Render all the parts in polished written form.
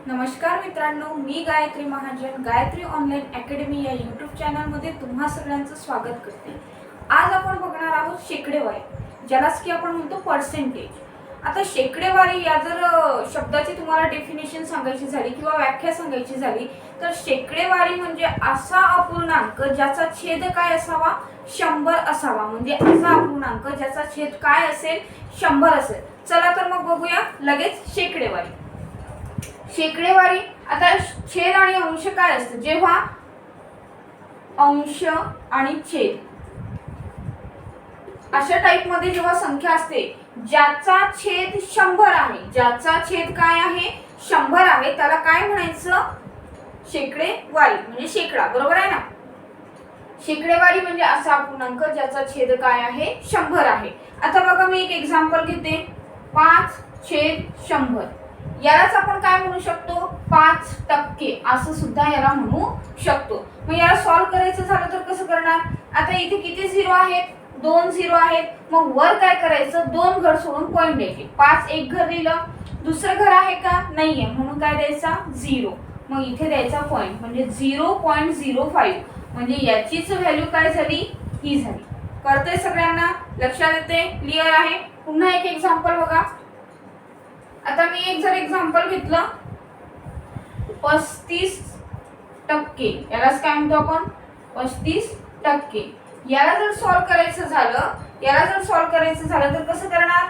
नमस्कार मित्रांनो, मी Gayatri Mahajan Gayatri online academy या यूट्यूब चॅनलमध्ये तुम्हा सगळ्यांचं स्वागत करते। आज आपण बघणार आहोत शेकडेवारी, ज्यालाच की आपण म्हणतो पर्सेंटेज। आता शेकडेवारी या जर शब्दाची तुम्हाला डेफिनेशन सांगायची झाली किंवा व्याख्या सांगायची झाली तर शेकडेवारी म्हणजे असा अपूर्णांक ज्याचा छेद काय असावा 100 असावा। म्हणजे असा अपूर्णांक ज्याचा छेद काय असेल 100 असेल। चला तर मग बघूया लगेच शेकडेवारी। शेकडेवारी आता छेद आणि अंश काय असतं, जेव्हा अंश आणि छेद अशा टाइप मध्ये जेव्हा संख्या असते ज्याचा छेद 100 आहे, ज्याचा छेद काय आहे 100 आहे, त्याला काय म्हणायचं शेकडेवारी म्हणजे शेकडा, बरोबर आहे ना। शेकडेवारी म्हणजे असा अपूर्णांक ज्याचा छेद काय आहे 100 आहे। आता बघा मी एक एक्झाम्पल घेते, 5/100 यालाच आपण काय म्हणू शकतो 5% असं सुद्धा याला म्हणू शकतो। मग याला सॉल्व करायचं झालं तर कसं करणार, आता इथे किती झिरो आहेत 2 झिरो आहेत, मग वर काय करायचं 2 घर सोडून पॉइंट द्यायचे। 5 एक घर दिलं, दुसरं घर आहे का नाहीये म्हणून काय द्यायचा 0, मग इथे द्यायचा पॉइंट म्हणजे 0.05 म्हणजे याचीच व्हॅल्यू काय झाली ही झाली। कळतंय सगळ्यांना, लक्षात येते, क्लिअर आहे। पुन्हा एक एक्झाम्पल बघा, आता मी एक जर एक्झाम्पल घेतलं 35%, यालाच काय म्हणतो आपण 35%। याला जर सॉल्व करायचं झालं तर कसं करणार,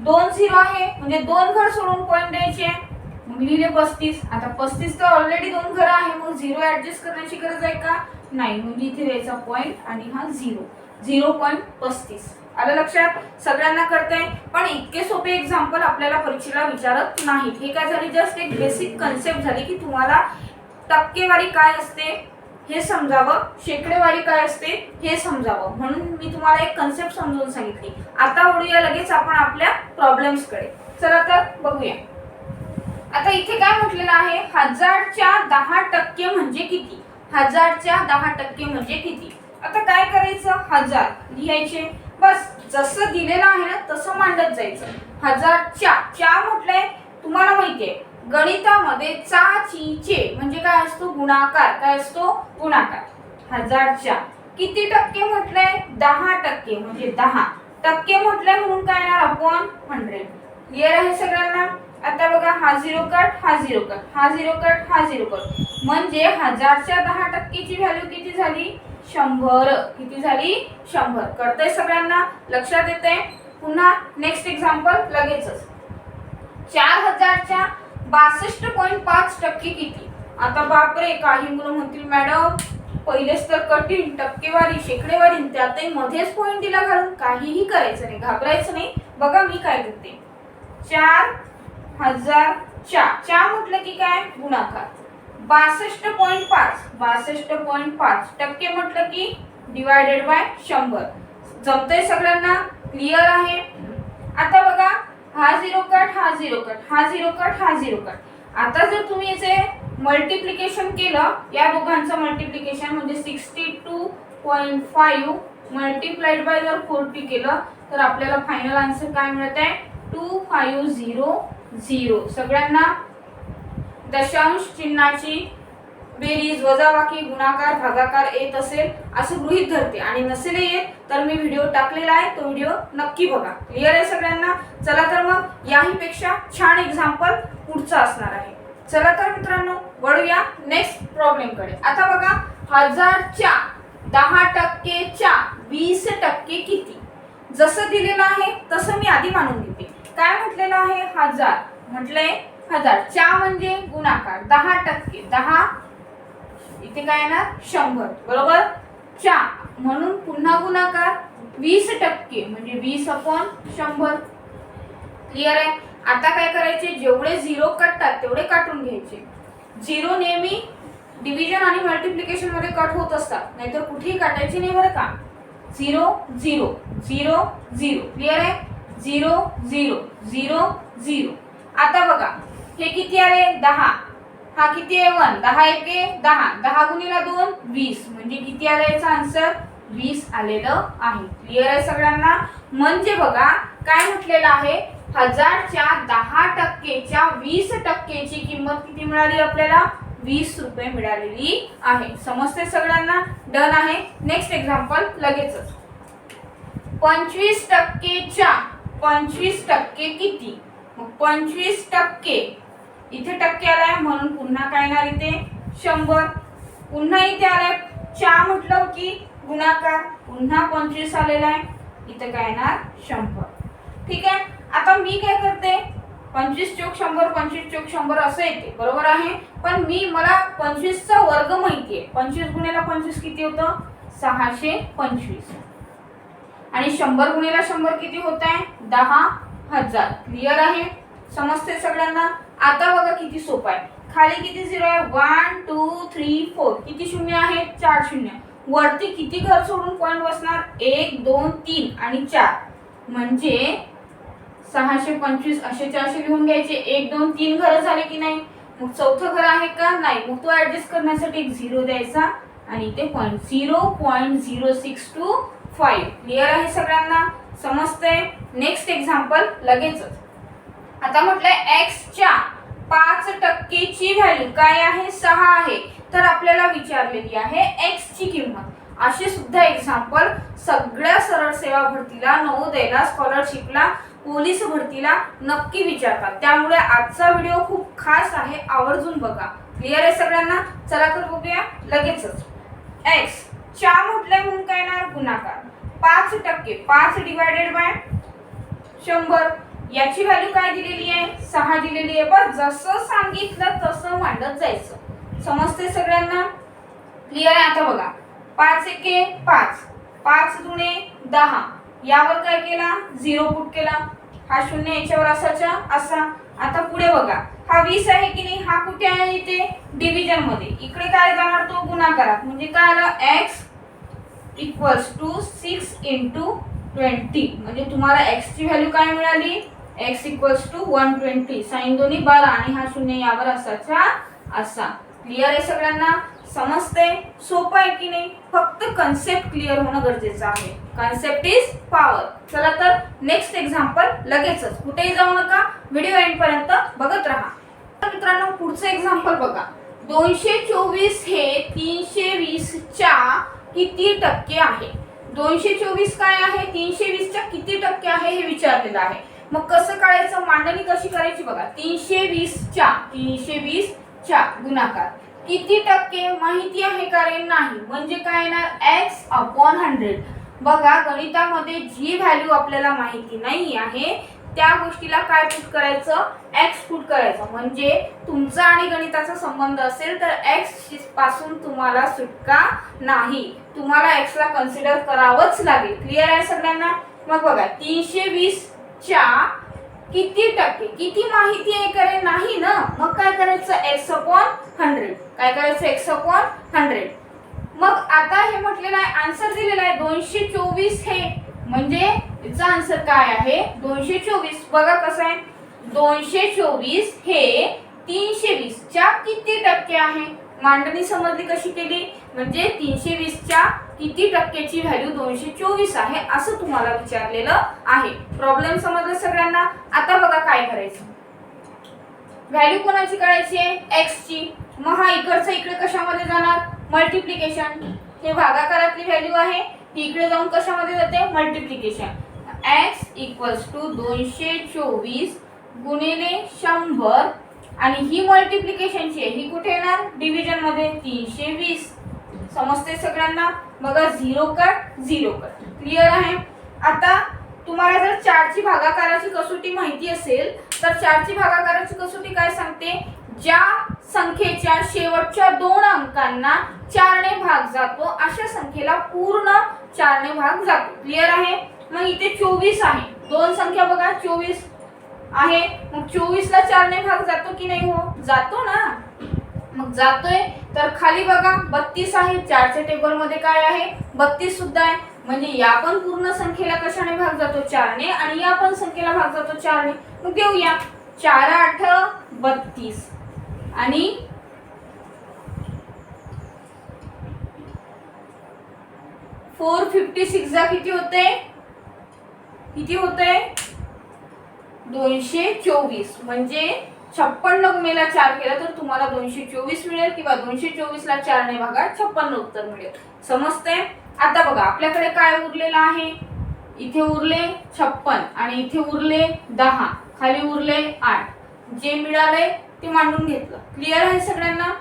2 झिरो आहे म्हणजे 2 घर सोडून पॉइंट द्यायचे, मग लिहिले 35। आता 35 तर ऑलरेडी 2 घर आहे, मग 0 ऍडजस्ट करण्याची गरज आहे का नाही, म्हणजे इथे द्यायचा पॉइंट आणि हा 0.35। आलं लक्षात, सगळ्यांना कळतंय। पण इतके सोपे एक्झाम्पल आपल्याला परीक्षेला विचारत नाही। हे काय झाली, जस्ट एक बेसिक कन्सेप्ट झाली की तुम्हाला टक्केवारी काय असते हे समजावं, शेकडेवारी काय असते हे समजावं, म्हणून मी तुम्हाला एक कन्सेप्ट समजावून सांगितली। आता वळूया लगेच आपण आपल्या प्रॉब्लेम्स कडे। चला तर बघूया। आता इथे काय म्हटलेलं आहे, 1000च्या 10% म्हणजे किती, 1000च्या 10% म्हणजे किती। आता काय करायचं, 1000 लिहायचे, बस जसं दिलेलं आहे ना तसं मांडत जायचं। 1000च्या च्या म्हटलंय, तुम्हाला माहितीये गणितामध्ये चा ची चे म्हणजे काय असतो गुणाकार, काय असतो गुणाकार। 1000च्या किती टक्के म्हटलंय 10% म्हणजे 10% म्हटलंय म्हणून काय येणार अपॉन 100। क्लिअर आहे सगळ्यांना। आता बघा हा 0 कट, हा 0 कट, हा 0 कट, हा 0 कट, म्हणजे 1000च्या 10%ची व्हॅल्यू किती झाली 100। किती झाली 100। कळतंय सगळ्यांना, लक्षात येते। पुन्हा नेक्स्ट एक्झाम्पल लगेचच, 4000च्या 62.5% किती। आता बापरे, काही मुलं म्हणतील मॅडम पहिलेच तर कठीण टक्केवारी शेकडेवारी, त्यातही मध्येच पॉइंट दिला घालून, काहीही करायचं नाही, घाबरायचं नाही। बघा मी काय करते, 4000च्या च्या म्हटलं की काय गुणाकार, 62.5 म्हटलं की डिवायडेड बाय 100। जमतंय सगळ्यांना, क्लिअर आहे। आता बघा हा 0 कट, हा 0 कट, हा 0 कट, हा 0 कट। आता जर तुम्ही याचे मल्टिप्लिकेशन केलं, या दोघांचं मल्टिप्लिकेशन म्हणजे 62.5 मल्टिप्लाइड बाय जर 40 केलं तर आपल्याला फायनल आन्सर काय मिळत आहे 2500। सगळ्यांना दशांश चिन्हाची बेरीज वजाबाकी गुणाकार भागाकार येत असेल असं गृहीत धरते, आणि नसेल येत तर मी व्हिडिओ टाकलेला आहे, तो व्हिडिओ नक्की बघा। क्लिअर आहे सगळ्यांना। चला तर मग याही पेक्षा छान एक्झाम्पल पुढचा असणार आहे। चला तर मित्रांनो वळूया नेक्स्ट प्रॉब्लेम कडे। आता बघा 1000च्या 10%च्या 20% किती। जसं दिलेलं आहे तसं मी आधी मांडून घेते। काय म्हटलेलं आहे 1000 म्हटलंय 1000 च्या म्हणजे गुणाकार 10%, 10 इथे काय येणार 100, बरोबर, च्या म्हणून पुन्हा गुणाकार 20% म्हणजे 20/100। क्लिअर आहे। आता काय करायचे, जेवढे 0 कटतात तेवढे काटून घ्यायचे। 0 नेहमी डिव्हिजन आणि मल्टिप्लिकेशन मध्ये कट होत असतात, नाहीतर कुठेही काटायचे नाही बरं का। 0 0 0 0, क्लिअर आहे, 0 0 0 0। आता बघा हे किती आले 10, हा किती आहे 1, 10 एके 10, 10 गुणिले 2 20 म्हणजे किती आलं याचा आन्सर 20 आलेलं आहे। क्लिअर आहे सगळ्यांना। म्हणजे बघा काय म्हटलेलं आहे 1000च्या 10%च्या 20%ची किंमत किती मिळाली आपल्याला? 20 रुपये मिळालेली आहे. समजते सगळ्यांना? डन आहे. नेक्स्ट एक्झाम्पल लगेचच. 25%च्या 25% किती? मग 25% इथे टक्के आलाय म्हणून पुन्हा काय येणार इथे 100. पुन्हा इथे आलाय च्या म्हटलं की गुणाकार, पुन्हा 25 आलेला आहे, इथे काय येणार 100. ठीक आहे. आता मी काय करते 25 चौक 100 25 चौक 100 असं येते बरोबर आहे. पण मला 25 चा वर्ग माहितीये. 25 गुणिले 25 किती होतं? 625. आणि 100 गुणिले 100 किती होत आहे? 10,000. क्लिअर आहे? समजते सगळ्यांना? आता बघा किती सोपं आहे. खाली किती झिरो आहे? 1 2 3 4. किती शून्य आहे? 4 शून्य. वरती किती घर सोडून पॉइंट बसणार? 1 2 3 आणि 4. म्हणजे 625 असे 400 लिहून घ्यायचे. 1 2 3 घर झाले की नाही? मग चौथं घर आहे का? नाही. मग तो ऍडजस्ट करण्यासाठी एक 0 द्यायचा आणि इथे पॉइंट 0.0625. क्लिअर आहे सगळ्यांना? समजते? नेक्स्ट एक्झाम्पल लगेचच. आता म्हटलंय x च्या 5% ची व्हॅल्यू काय आहे? 6 आहे. तर आपल्याला विचारलेली आहे x ची किंमत. असे सुद्धा एक्झाम्पल सगळ्या सरळ सेवा भरतीला, नवोदयला, स्कॉलरशिपला, पोलीस भरतीला नक्की विचारतात. त्यामुळे आजचा व्हिडिओ खूप खास आहे, आवर्जून बघा. क्लिअर आहे सगळ्यांना? चला तर बघूया लगेचच. x च्या म्हटलंय म्हणून काय येणार? गुणाकार. 5%, 5 डिवायडेड बाय 100. याची व्हॅल्यू काय दिलेली आहे? 6 दिलेली आहे. बस जसं सांगितलं तसं मांडत जायचं. समजते सगळ्यांना? क्लिअर आहे? आता बघा 5 एके 5, 5 दुणे 10. यावर काय केला? 0 पुट केला. हा शून्य याच्यावर असाचा असा. आता पुढे बघा हा 20 आहे की नाही? हा कुठे आहे? इथे डिव्हिजन मध्ये. इकडे काय जाणार? तो गुणाकारात. म्हणजे काय आलं? x = 6 × 20. म्हणजे तुम्हाला x ची व्हॅल्यू काय मिळाली? x = 120. साइन दोन्ही 12 आणि हा शून्य यावर असाचा असा. क्लिअर आहे सगळ्यांना? समजते? सोपं आहे की नाही? फक्त कन्सेप्ट क्लिअर होणं गरजेचं आहे. Concept is power. चला तर नेक्स्ट एक्झाम्पल लगेचच. कुठेही जाऊ नका, व्हिडिओ एंड पर्यंत बघत राहा. मित्रांनो पुढचं एक्झाम्पल बघा. 224 हे 320 च्या किती टक्के आहे? 224 काय आहे? 320 च्या किती टक्के आहे हे विचारलेलं आहे. मग कसं काढायचं? मांडणी कशी करायची बघा. 320 च्या गुणाकार किती टक्के माहिती आहे का रे? नाही. म्हणजे काय येणार? x/100. बघा गणितामध्ये जी व्हॅल्यू आपल्याला माहिती नाही आहे त्या गोष्टीला काय पुट करायचं? x पुट करायचं. म्हणजे तुमचा आणि गणिताचा संबंध असेल तर x पासून तुम्हाला सुटका नाही. तुम्हाला x ला कन्सिडर करावंच लागेल. क्लिअर आहे सगळ्यांना? मग बघा 320 च्या किती टक्के? किती माहिती आहे करे? नाही ना. मग काय करायचं? x/100. काय करायचं? x/100. मग आता हे म्हटलेलं आहे, आन्सर दिलेला आहे 224 हे. म्हणजे याचा आन्सर काय आहे? 224. बघा कसं आहे? 224 हे 320 च्या किती टक्के आहे? मांडणी समजली कशी केली? म्हणजे 320 च्या किती टक्केची व्हॅल्यू 224 आहे असं तुम्हाला विचारलेलं आहे. प्रॉब्लेम समजलं सगळ्यांना? आता बघा काय करायचं. व्हॅल्यू कोणाची काढायची आहे? x ची. मग हा इकडचा इकडे कशामध्ये जाणार? मल्टिप्लिकेशन. हे भागाकारातली व्हॅल्यू आहे, ही इकडे जाऊन कशामध्ये जाते? मल्टिप्लिकेशन. x = 224 गुणिले 100 आणि ही मल्टिप्लिकेशनची आहे, ही कुठे येणार? डिव्हिजन मध्ये 320. समजते सगळ्यांना? बघा 0 कट 0 कट. क्लिअर आहे? आता तुम्हाला जर 4 ची भागाकाराची कसोटी माहिती असेल तर 4 ची भागाकाराची कसोटी काय सांगते? ज्या संख्येच्या शेवटच्या 2 अंकांना 4 ने भाग जातो अशा संख्येला पूर्ण 4 ने भाग जातो. क्लिअर आहे? मग इथे 24 आहे. दोन संख्या बघा 24 आहे. मग 24 ला 4 ने भाग जातो की नाही? हो जातो ना. मग जातोय तर खाली बघा 32 आहे. 4 च्या टेबल मध्ये काय आहे? 32 सुद्धा आहे. म्हणजे या पण पूर्ण संख्येला कशाने भाग जातो? 4 ने. आणि या पण संख्येला भाग जातो 4 ने. मग देऊया 4 8 32 आणि 456 जा किती होते? किती होते? 224 म्हणजे 56 गुणिले 4 केलं तर तुम्हाला 224 मिळेल किंवा 224 ला 4 ने भागा 56 उत्तर मिळेल. समजते? आता बघा आपल्याकडे काय उरलेलं आहे, इथे उरले 56 आणि इथे उरले 10, खाली उरले 8. जे मिळाले ते मांडून घेतलं. क्लिअर आहे सगळ्यांना?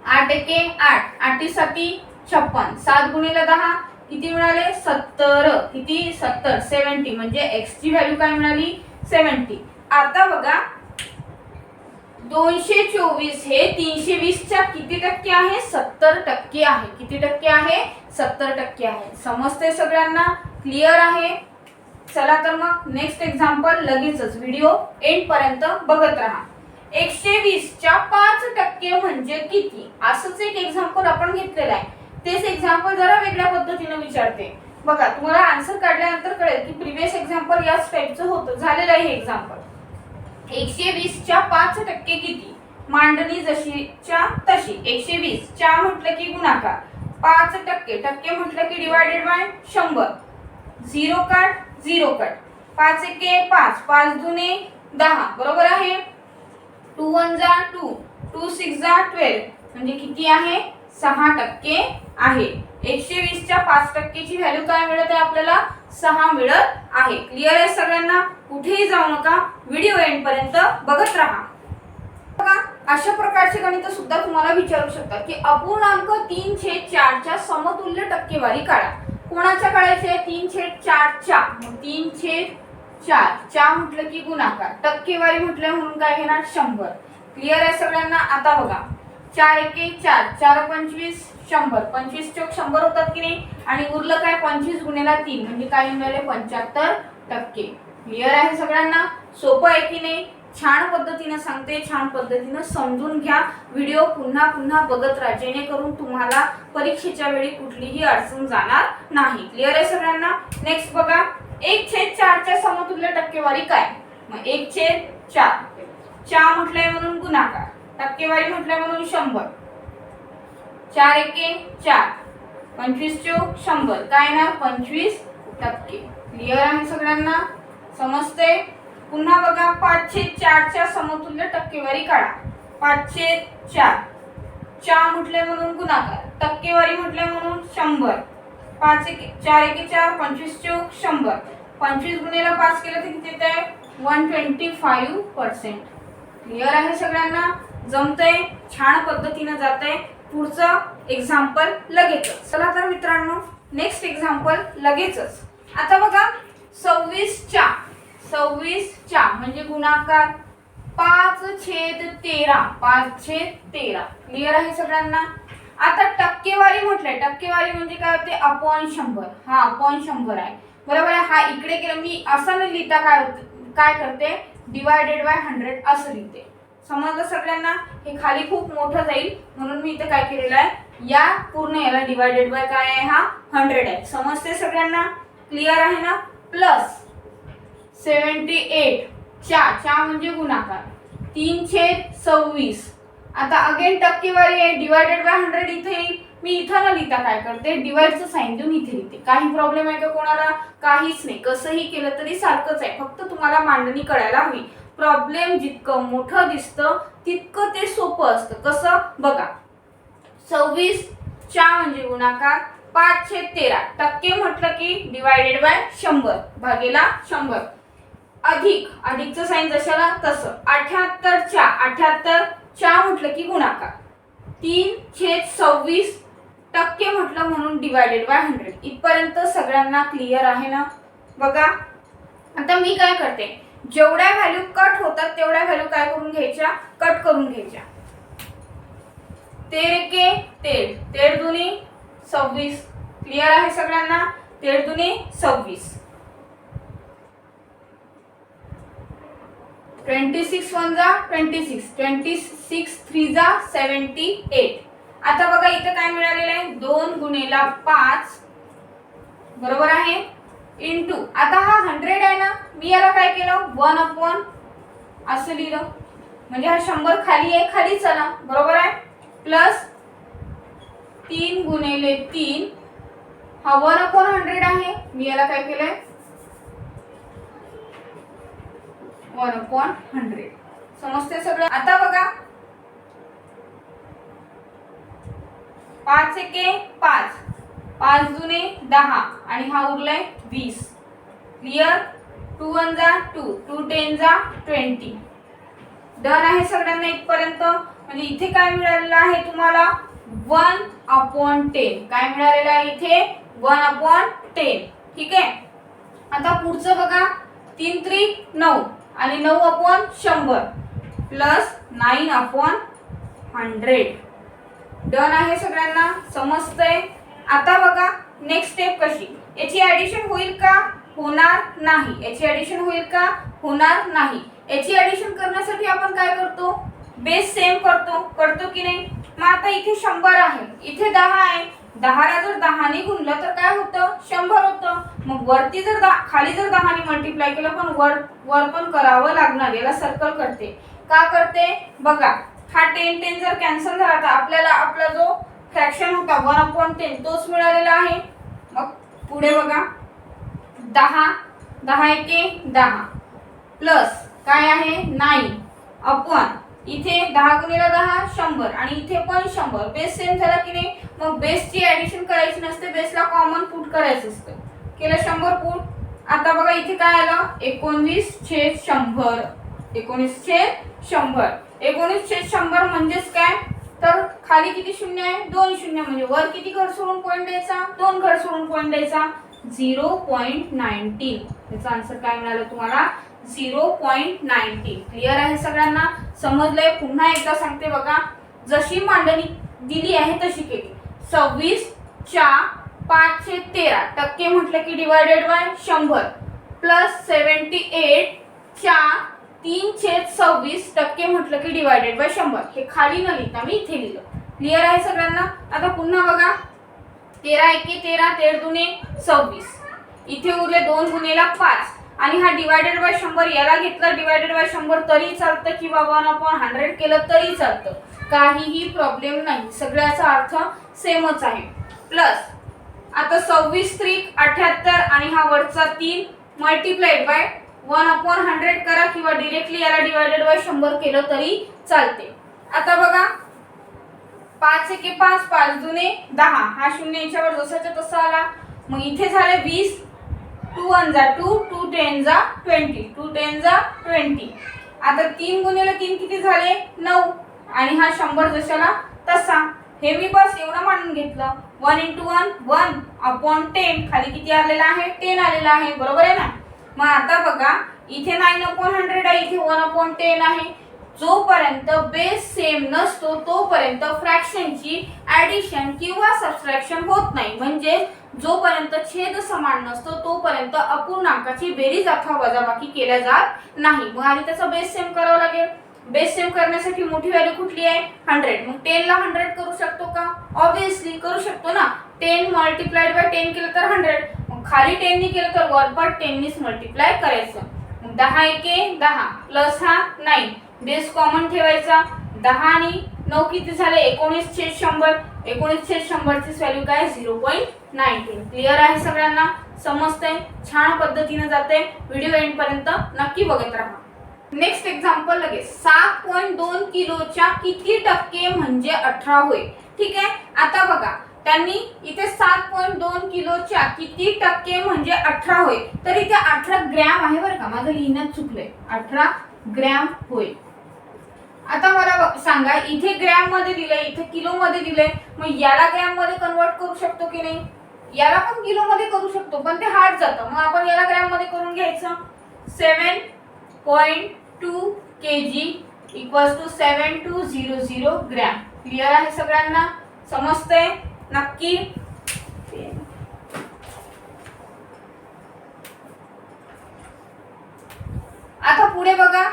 8 एके 8, 8 7 56, 7 गुणिले 10 किती मिळाले 70. किती 70 70 म्हणजे x ची व्हॅल्यू काय मिळाली 70. आता बघा 224 हे 320 च्या किती टक्के आहे 70% आहे. किती टक्के आहे 70% आहे. समजते सगळ्यांना? क्लिअर आहे? चला तर मग नेक्स्ट एक्झाम्पल लगेचच व्हिडिओ एंड पर्यंत बघत राहा. 120 च्या 5% म्हणजे किती? असंच एक एक्झाम्पल आपण घेतलेलं आहे. तेच एक्झाम्पल जरा वेगळ्या पद्धतीने विचारते. बघा तुम्हाला आन्सर काढल्यानंतर कळेल की प्रिवियस एक्झाम्पल याच टाइपचं होतं, झालेलं आहे हे एक्झाम्पल. 120 च्या 5% किती? मांडणी जशीच्या तशी. 120 च्या म्हटलं की गुणाकार, 5% टक्के म्हटलं की डिवाइडेड बाय 100. 0 कट 0 कट, 5 एके 5, 5 दुने 10 बरोबर आहे. 2 1 जा 2, 2 6 जा 12 म्हणजे किती आहे 6% आहे. 120 च्या 5% ची व्हॅल्यू काय मिळत आहे आपल्याला 6 मिळत आहे. क्लिअर आहे सगळ्यांना? कुठेही जाऊ नका, व्हिडिओ एंड पर्यंत बघत राहा. बघा अशा प्रकारचे गणित सुद्धा तुम्हाला विचारू शकतात की अपूर्णांक 3/4 च्या समतुल्य टक्केवारी काढा. कोणाच्या काढायचे आहे 3/4 च्या. 3/4 च्या म्हटलं की गुणाकार, टक्केवारी म्हटलं म्हणून काय घेणार 100. क्लिअर आहे सगळ्यांना? आता बघा 4 एके 4, 4 25 100, 25 चौक 100 होतात की नाही आणि उरलं काय 25 गुणिले 3 म्हणजे काय मिळाले 75%. क्लिअर आहे सगळ्यांना? सोपं आहे की नाही? छान पद्धतीने सांगते, छान पद्धतीने समजून घ्या. व्हिडिओ पुन्हा पुन्हा बघत राहा जेणेकरून तुम्हाला परीक्षेच्या वेळी कुठलीही अडचण जाणार नाही. क्लिअर आहे सगळ्यांना? नेक्स्ट बघा 1/4 च्या समतुल्य टक्केवारी काय? मग 1/4 च्या म्हटलंय म्हणून गुणाकार, टक्केवारी म्हटलंय म्हणून 100. 4 एके 4, 25 चौक 100 काय ना 25%. क्लिअर आहे सगळ्यांना? समजते? पुन्हा बघा 5/4 च्या समतुल्य टक्केवारी काढा. 5/4 च्या म्हटले म्हणून गुणाकार, टक्केवारी म्हटले म्हणून 100. 5 एके 4 एके 4, 25 चौक 100, 25 गुणिले 5 केलं तर किती येते 125%. क्लिअर आहे सगळ्यांना? जमतंय? छान पद्धतीने जातंय. पुढचं एक्झाम्पल लगेचच. चला तर मित्रांनो नेक्स्ट एक्झाम्पल लगेचच. आता बघा 26 च्या म्हणजे गुणाकार 5/13, 5/13. क्लिअर आहे सगळ्यांना? आता टक्केवारी म्हटलंय, टक्केवारी म्हणजे काय होते अपॉन 100. हा अपॉन 100 आहे बरोबर आहे. हा इकडे केलं मी असं न लिहिता काय करते डिवायडेड बाय 100 असं लिहिते. समजलं सगळ्यांना? हे खाली खूप मोठं जाईल म्हणून मी इथे काय केलेलं आहे या पूर्ण याला डिवायडेड बाय काय आहे हा 100 आहे. समजते सगळ्यांना? क्लिअर आहे ना? प्लस 78 च्या म्हणजे गुणाकार 3/26. आता अगेन टक्केवारी आहे डिवायडेड बाय 100 इथे येईल. मी इथं न लिहिता काय करते डिवाइडचं साइन देऊन इथे लिहिते. काही प्रॉब्लेम आहे का कोणाला? काहीच नाही. कसंही केलं तरी सारखंच आहे, फक्त तुम्हाला मांडणी कळायला हवी. प्रॉब्लेम जितकं मोठं दिसतं तितकं ते सोपं असतं. कसं बघा 26 च्या म्हणजे गुणाकार 5/13, टक्के म्हटलं की डिवायडेड बाय 100 भागेला 100, अधिकचं साइन जशाला तसं. 78 च्या म्हटलं की गुणाकार 3/26 टक्के म्हटलं म्हणून डिवायडेड बाय 100. इथपर्यंत सगळ्यांना क्लिअर आहे ना? बघा आता मी काय करते जेवढ्या व्हॅल्यू कट होतात तेवढ्या व्हॅल्यू काय करून घ्यायच्या कट करून घ्यायच्या. 13 एके 13, 13 दुनी 26. क्लिअर आहे सगळ्यांना? 13 दुनी 26. 26 1 जा 26, 26 3 जा 78. आता बघा इथे काय मिळालेलं आहे 2 गुणिले 5 बरोबर आहे इंटू. आता हा 100 आहे ना, मी याला काय केलं 1/, असं लिहिलं म्हणजे हा 100 खाली आहे, खाली चला बरोबर आहे. प्लस 3 गुणिले 3, हा 1/100 आहे, मी याला काय केलंय 1/100. समजते सगळं. आता बघा 5 एके 5, 5 दुने 10 आणि हा उरलाय 20. क्लियर. 2 1 जा 2, 2 10 जा 20. डन आहे सगळ्यांना इथपर्यंत. म्हणजे इथे काय मिळालेलं आहे तुम्हाला 1/10. काय मिळालेलं आहे इथे 1/10. ठीक आहे. आता पुढचं बघा 3 त्रिक 9 आणि 9/100 प्लस 9/100. डन आहे सगळ्यांना. समजतंय. आता बघा नेक्स्ट स्टेप कशी. याची ऍडिशन होईल का? होणार नाही. याची ऍडिशन होईल का? होणार नाही. याची ऍडिशन करण्यासाठी आपण काय करतो? बेस सेम करतो की नाही. मग आता इथे 100 आहे, इथे 10 आहे. 10 ला जर 10 ने गुणलं तर काय होतं? 100 होतं. मग वरती जर खाली जर 10 ने मल्टिप्लाय केलं पण वर पण करावं लागणार. याला सर्कल करते. का करते बघा. हा 10 10 जर कॅन्सल झाला तर आपल्याला आपला जो फ्रॅक्शन होता 1/10 तोच मिळालेला आहे. मग पुढे बघा 10 10 एके 10 प्लस काय आहे 9 इथे 10 गुणिले 10 100 आणि इथे पण 100. बेस सेम झाला की नाही. मग बेसची ऍडिशन करायची नसते, बेसला कॉमन पुट करायचं असतं. केलं 100 पुट. आता बघा इथे काय आलं 19/100. 19/100. 19/100 म्हणजेच काय तर खाली किती शून्य आहे? 2 शून्य. म्हणजे वर किती घर सोडून पॉईंट द्यायचा? 2 घर सोडून पॉईंट द्यायचा. 0.19. याचा आन्सर काय मिळालं तुम्हाला 0.19. क्लिअर आहे सगळ्यांना. समजलंय. पुन्हा एकदा सांगते बघा. जशी मांडणी दिली आहे तशी केली. 26 च्या 5/13 टक्के म्हटलं की डिवायडेड बाय 100 प्लस 78 च्या 3/26 टक्के म्हटलं की डिवायडेड बाय 100. हे खाली न लिहिता मी इथे लिहिलं. क्लिअर आहे सगळ्यांना. आता पुन्हा बघा 13 एके 13 13 दुने 26. इथे उरले 2 गुणिले 5 आणि हा डिवायडेड बाय 100 याला घेतला डिवायडेड बाय 100 तरी चालतं किंवा 1/100 केलं तरी चालतं. काहीही प्रॉब्लेम नाही. सगळ्याचा अर्थ सेमच आहे. प्लस आता 26 त्रिक 78 आणि हा वरचा 3 मल्टिप्लाइड बाय 1/100 करा किंवा डायरेक्टली याला डिवायडेड बाय 100 केलं तरी चालते. आता बघा 5 एके 5 5 दुने 10 हा शून्य याच्यावर जसाच्या तसा आला. मग इथे झाले 20. 2 1 जा 2, 2 10 जा 20, 2 10 जा 20. आता 3 गुणिले 3 किती झाले 9 आणि हा 100 जशाला तसा. हे मी बस एवढं मानून घेतलं. 1 × 1 1/10. खाली किती आलेला आहे 10 आलेला आहे. बरोबर आहे ना. मग आता बघा इथे 9/100 आहे, इथे 1/10 आहे. जोपर्यंत बेस सेम नसतो तोपर्यंत फ्रॅक्शनची ऍडिशन किंवा सबट्रॅक्शन होत नाही. म्हणजे जोपर्यंत छेद समान नसतो तोपर्यंत अपूर्णांकाची बेरीज अथवा वजाबाकी केल्या जात नाही. मग आधी त्याचा बेस सेम करावा लागेल. बेस सेम करण्यासाठी मोठी व्हॅल्यू कुठली आहे 100. मग 10 ला 100 करू शकतो का? ऑब्विसली करू शकतो ना. 10 मल्टिप्लाइड बाय 10 केलं तर 100. मग खाली 10 ने केलं तर वर पण 10 नेच मल्टिप्लाय करायचं. मग 10 एके 10 प्लस हा 9 बेस कॉमन ठेवायचा. 10 आणि 9 किती झाले 19/100. 19/100 ची व्हॅल्यू काय 0.19. क्लिअर आहे सगळ्यांना. समजतंय. छान पद्धतीने जाते. व्हिडिओ एंड पर्यंत नक्की बघत राहा. नेक्स्ट एक्झाम्पल लगेच 7.2 किलोच्या किती टक्के म्हणजे 18 होय. ठीक आहे. आता बघा त्यांनी इथे 7.2 किलोच्या किती टक्के म्हणजे 18 होय. तर इथे 18 ग्रॅम आहे बरं का. माझं लिहिण्यात चुकलंय. 18 ग्रॅम होय. आता मला सांगा इथे ग्रॅम मध्ये दिलंय, इथे किलो मध्ये दिलंय. मग याला ग्रॅम मध्ये कन्वर्ट करू शकतो की नाही? याला पण किलो मध्ये करू शकतो पण ते हार्ड जातं. मग आपण याला ग्रॅम मध्ये करून घ्यायचं. 7.2 kg = 7200 ग्रॅम. क्लिअर आहे सगळ्यांना. समजतंय नक्की. आता पुढे बघा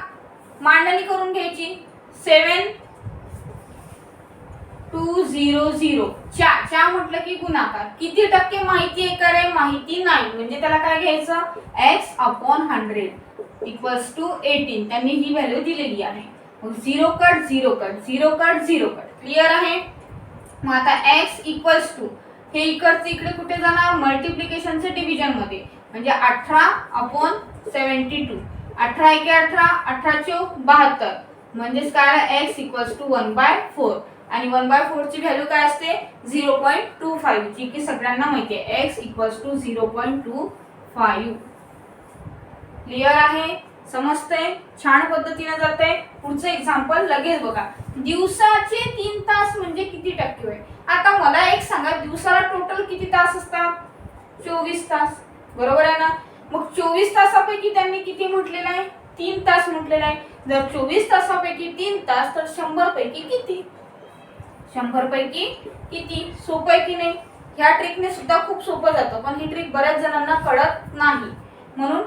मांडणी करून घ्यायची. 7200 च्या म्हटलं की गुणाकार. किती टक्के माहिती आहे का रे? माहिती नाही. म्हणजे त्याला काय घ्यायचं x/100 = 18. त्यांनी ही व्हॅल्यू दिलेली आहे. मग 0 cut 0 cut 0 cut 0 cut. Clear आहे. मग आता x = हे इकडचे इकडे कुठे जाणार मल्टिप्लिकेशनचे डिव्हिजन मध्ये. म्हणजे 18/72 18 एके 18, 18 चौक 72, म्हणजेच काय x इक्वल्स टू 1/4 आणि 1/4 ची व्हॅल्यू काय असते 0.25, जी की सगळ्यांना माहिती आहे x इक्वल्स टू 0.25. क्लिअर आहे, समजतंय, छान पद्धतीने जाते. पुढचं एक्झाम्पल लगेच बघा. दिवसाचे 3 तास म्हणजे किती टक्के होईल. आता मला एक सांगा, दिवसाला टोटल किती तास असतात 24 तास, बरोबर आहे ना. मग 24 तासापैकी त्यांनी किती म्हटलेलं आहे 3 तास म्हटलेलं आहे. जर 24 तासापैकी 3 तास तर 100 पैकी किती, 100 पैकी किती. सोपं आहे की नाही. ह्या ट्रिकने सुद्धा खूप सोपं जातं, पण ही ट्रिक बऱ्याच जणांना कळत नाही, म्हणून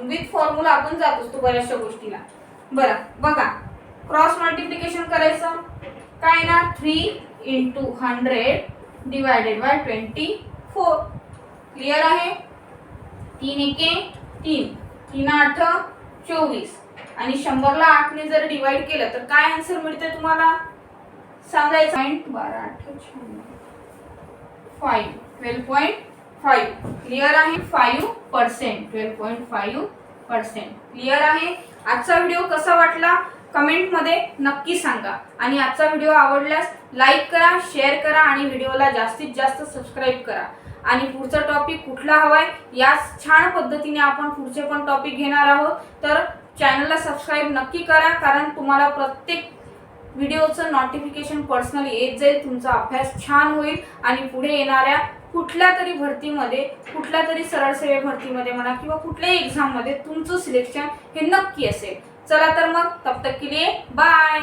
विथ फॉर्म्युला आपण जात असतो बऱ्याचशा गोष्टीला. बरं बघा, क्रॉस मल्टिप्लिकेशन करायचं काय ना 3 × 100 डिवायडेड बाय 24. क्लिअर आहे. 3 एके 3, 3 8 24 आणि 100 ला 8 ने जर डिवाइड केलं तर काय आन्सर मिळते तुम्हाला सांगायचं. 12.5. क्लिअर आहे. 5%, 12.5%. क्लिअर आहे. आजचा व्हिडिओ कसा वाटला कमेंट मध्ये नक्की सांगा आणि आजचा व्हिडिओ आवडल्यास लाईक करा, शेअर करा आणि व्हिडिओला जास्तीत जास्त सबस्क्राईब करा. आणि पुढचा टॉपिक कुठला हवाय याच छान पद्धतीने आपण पुढचे पण टॉपिक घेणार आहोत, तर चॅनलला सबस्क्राईब नक्की करा, कारण तुम्हाला प्रत्येक व्हिडिओचं नोटिफिकेशन पर्सनली येत जाईल. तुमचा अभ्यास छान होईल आणि पुढे येणाऱ्या कुठल्या तरी भरतीमध्ये, कुठल्या तरी सरळ सेवे भरतीमध्ये म्हणा किंवा कुठल्याही एक्झाममध्ये तुमचं सिलेक्शन हे नक्की असेल. चला तर मग तब तक के लिए बाय.